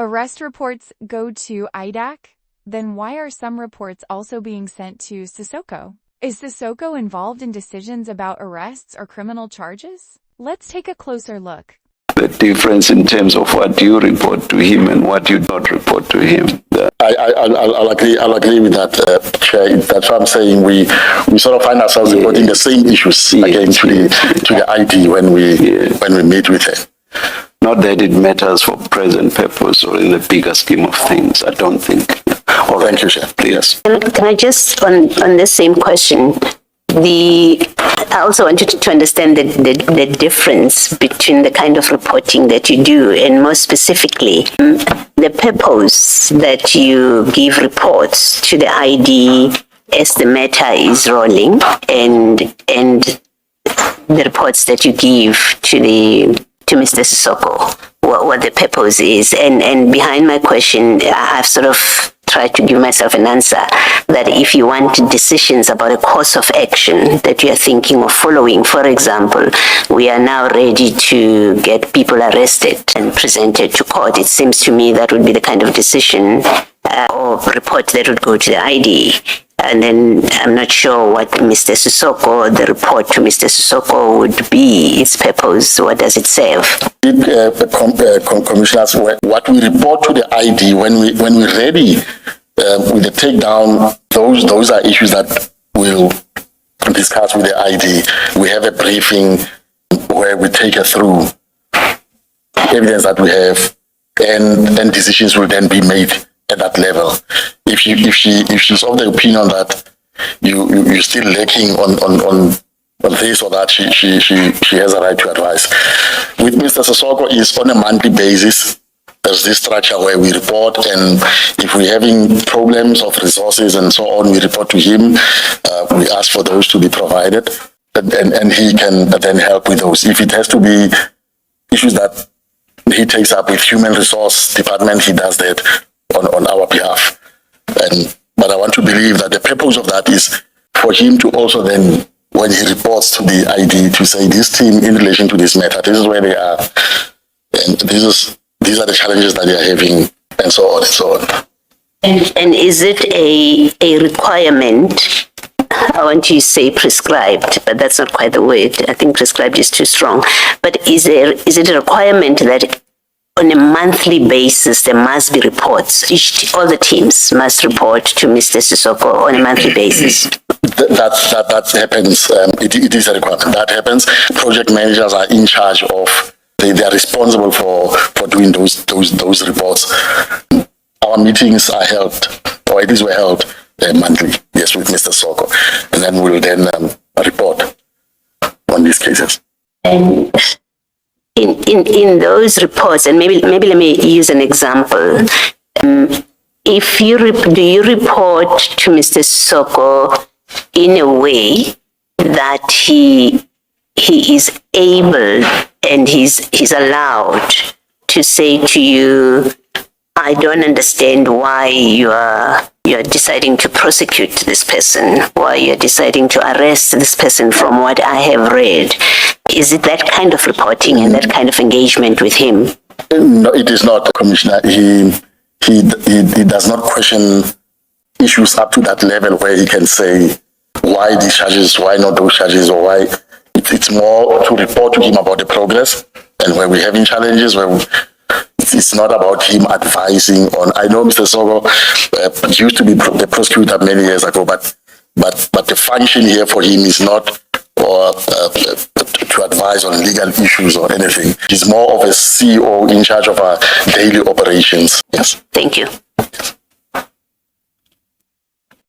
Arrest reports go to IDAC? Then why are some reports also being sent to Sesoko? Is Sesoko involved in decisions about arrests or criminal charges? Let's take a closer look. The difference in terms of what you report to him and what you don't report to him. I'll agree with that, Chair. That's what I'm saying. We sort of find ourselves reporting the same issues again to the ID when we meet with him. Not that it matters for present purpose or in the bigger scheme of things. I don't think. All right, thank you, Chair. Please. Can I just on the same question? I also wanted to understand the difference between the kind of reporting that you do, and more specifically, the purpose that you give reports to the ID as the matter is rolling, and the reports that you give to Mr. Sesoko, what the purpose is. And behind my question, I've sort of tried to give myself an answer that if you want decisions about a course of action that you are thinking of following, for example, we are now ready to get people arrested and presented to court. It seems to me that would be the kind of decision or report that would go to the ID. And then I'm not sure what Mr. Sesoko, the report to Mr. Sesoko would be, its purpose, what does it serve? Commissioners, what we report to the ID when we're ready with the takedown, those are issues that we'll discuss with the ID. We have a briefing where we take her through evidence that we have, and decisions will then be made at that level. If she's of the opinion that you're still lacking on this or that, she has a right to advise. With Mr. Sesoko, is on a monthly basis. There's this structure where we report, and if we're having problems of resources and so on, we report to him. We ask for those to be provided, and he can then help with those. If it has to be issues that he takes up with human resource department, he does that on our behalf. But I want to believe that the purpose of that is for him to also then, when he reports to the ID, to say this team in relation to this matter, this is where they are, and these are the challenges that they are having, and so on and so on. And is it a requirement? I want to say prescribed, but that's not quite the word. I think prescribed is too strong. But is it a requirement that on a monthly basis there must be reports? All the teams must report to Mr. Sesoko on a monthly basis. That happens. It is a requirement. That happens. Project managers are in charge of. They are responsible for doing those reports. Our meetings are held, or at least were held monthly. Yes, with Mr. Sesoko, and then we'll then report on these cases. And in those reports, and maybe let me use an example. If you do you report to Mr. Sesoko in a way that he is able and he's allowed to say to you, I don't understand why you are deciding to prosecute this person, why you're deciding to arrest this person from what I have read. Is it that kind of reporting and that kind of engagement with him? No, it is not, Commissioner. He does not question issues up to that level where he can say why these charges, why not those charges, or why. It's more to report to him about the progress and where we're having challenges, where it's not about him advising on. I know Mr. Sesoko used to be the prosecutor many years ago, but the function here for him is not to advise on legal issues or anything. He's more of a CEO in charge of our daily operations. Yes. Thank you.